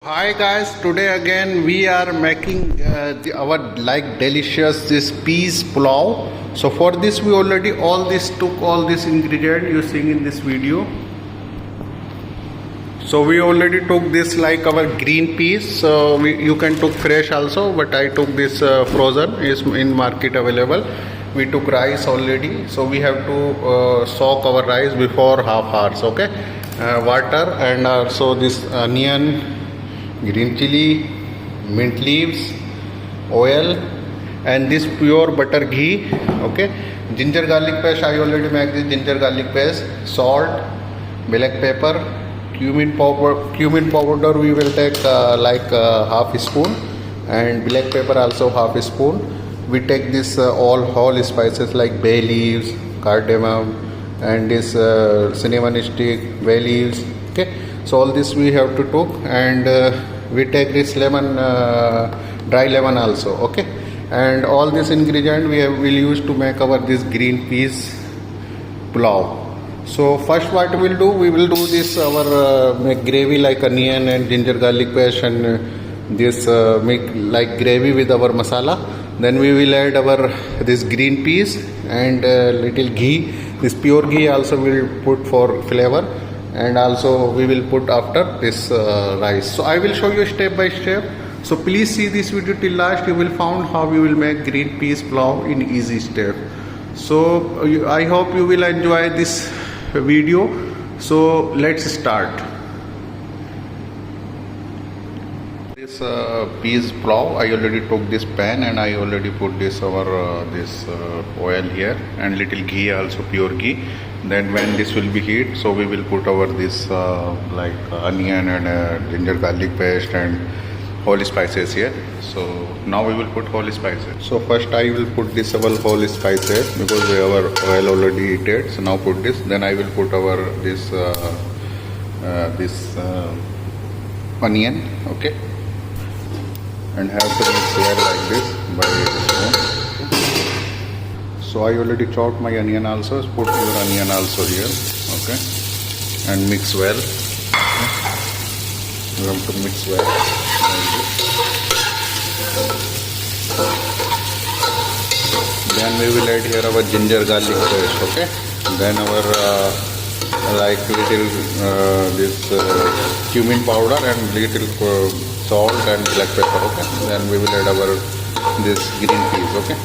Hi guys, today again we are making our delicious this peas pulao. So for this we already took all this ingredient you seeing in this video. So we already took this like our green peas. So you can took fresh also, but I took this frozen, is in market available. We took rice already, so we have to soak our rice before half hours. Okay, water and also this onion, green chili, mint leaves, oil, and this pure butter ghee. Okay, ginger garlic paste, I already make this ginger garlic paste, salt, black pepper, cumin powder we will take half a spoon, and black pepper also half a spoon. We take this all whole spices like bay leaves, cardamom, and this cinnamon stick, bay leaves. Okay, so all this we have to cook, and we take this lemon, dry lemon also. Okay, and all this ingredient will use to make our this green peas pulao. So first what we will do this our make gravy like onion and ginger garlic paste, and this make like gravy with our masala. Then we will add our this green peas and little ghee. This pure ghee also we will put for flavor, and also we will put after this rice. So I will show you step by step. So please see this video till last. You will find how we will make green peas pulao in easy step. So I hope you will enjoy this video. So let's start. This peas pulao, I already took this pan and I already put this oil here and little ghee, also pure ghee. Then when this will be heat, so we will put our this like onion and ginger garlic paste and whole spices here. So now we will put whole spices. So first I will put this our whole spices because our oil already heated. So now put this. Then I will put our this onion. Okay, and have to mix here like this by spoon. So I already chopped my onion also. Put your onion also here. Okay, and mix well. Okay. You have to mix well like this. Then we will add here our ginger garlic paste. Okay, then our like little this cumin powder and little salt and black pepper. Okay, then we will add our this green peas. Okay,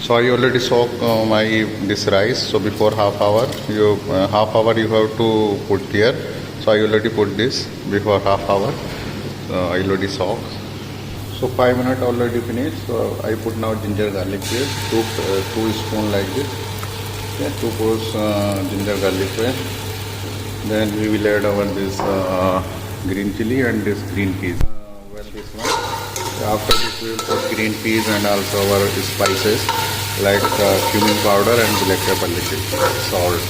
so I already soak my this rice. So before half hour you have to put here. So I already put this before half hour. I already soak. So 5 minutes already finished. So I put now ginger garlic paste, 2 spoon like this. Yeah, 2 spoons ginger garlic paste. Then we will add our this green chili and this green peas. This one. After this we will put green peas and also our spices like cumin powder and black pepper, little salt.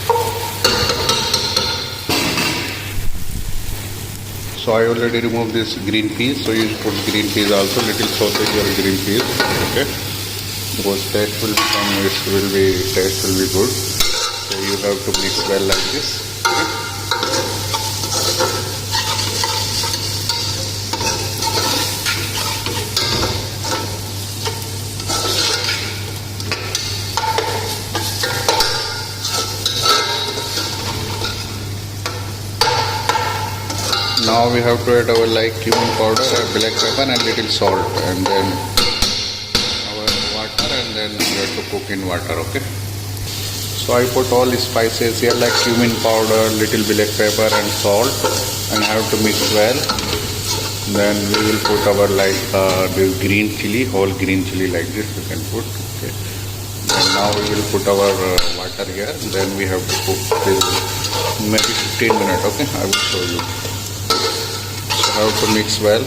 So I already removed this green peas. So you put green peas also, little sausage or green peas. Okay, because taste will be good. So you have to mix well like this. Okay. Now we have to add our like cumin powder and black pepper and little salt, and then our water, and then we have to cook in water. Okay, so I put all the spices here like cumin powder, little black pepper and salt, and I have to mix well. Then we will put our like the green chili, whole green chili like this you can put. Okay, and now we will put our water here. Then we have to cook this maybe 15 minutes. Okay, I will show you. How to mix well.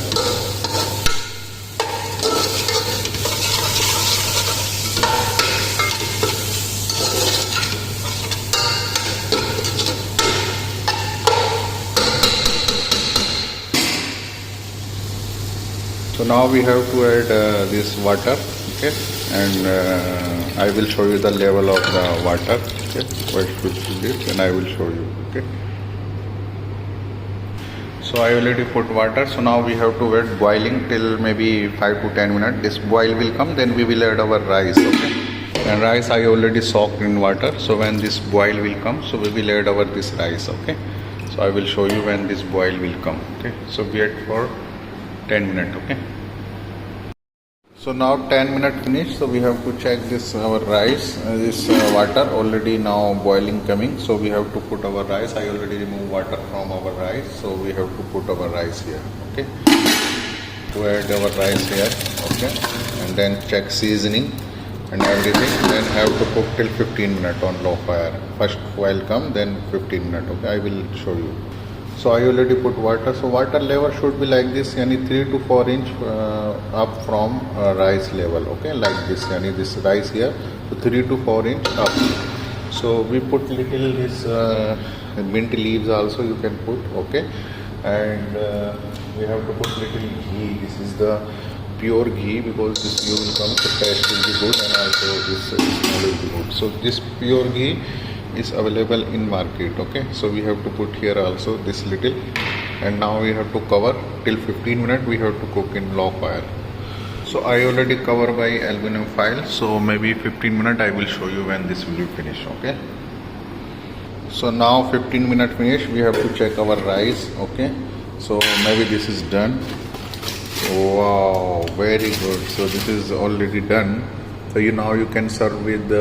So now we have to add this water. Okay, and I will show you the level of the water. Okay, first we do this and I will show you. Okay. So I already put water, so now we have to wait boiling till maybe 5 to 10 minutes. This boil will come, then we will add our rice. Okay, and rice I already soaked in water, so when this boil will come, so we will add our this rice. Okay, so I will show you when this boil will come. Okay, so wait for 10 minutes. Okay, so now 10 minutes finished, so we have to check this our rice, this water already now boiling coming, so we have to put our rice. I already remove water from our rice, so we have to put our rice here. Okay, to add our rice here. Okay, and then check seasoning and everything, then have to cook till 15 minutes on low fire. First boil come, then 15 minutes. Okay, I will show you. So I already put water, so water level should be like this, yani 3 to 4 inch up from rice level. Okay, like this, yani this rice here, so 3 to 4 inch up. So we put little this mint leaves also you can put. Okay, and we have to put little ghee. This is the pure ghee, because this ghee will come, so taste will be good, and also this smell will be good. So this pure ghee is available in market. Okay, so we have to put here also this little, and now we have to cover till 15 minutes. We have to cook in low fire. So I already cover by aluminum foil, so maybe 15 minutes I will show you when this will be finished. Okay, so now 15 minutes finished, we have to check our rice. Okay, so maybe this is done. Wow, very good. So this is already done. So now you can serve with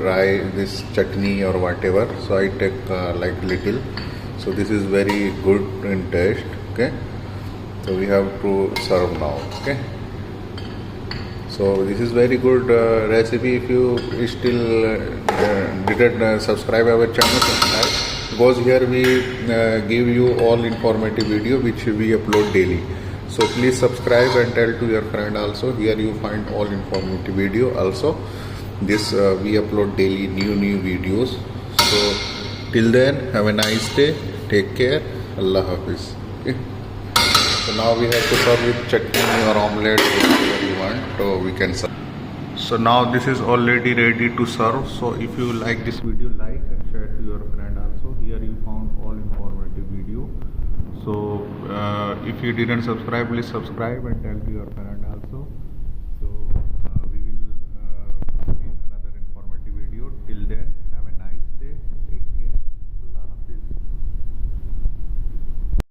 rice, this chutney or whatever. So I take like little. So this is very good in taste. Okay, so we have to serve now. Okay, so this is very good recipe. If you still didn't subscribe our channel, subscribe, because here we give you all informative video which we upload daily. So please subscribe and tell to your friend also. Here you find all informative video also. This we upload daily new videos. So till then, have a nice day. Take care. Allah Hafiz. Okay. So now we have to serve with chutney or omelette, whatever you want. So we can serve. So now this is already ready to serve. So if you like this video, like and share to your friend also. Here you found all informative video. So if you didn't subscribe, please subscribe and tell to your friend.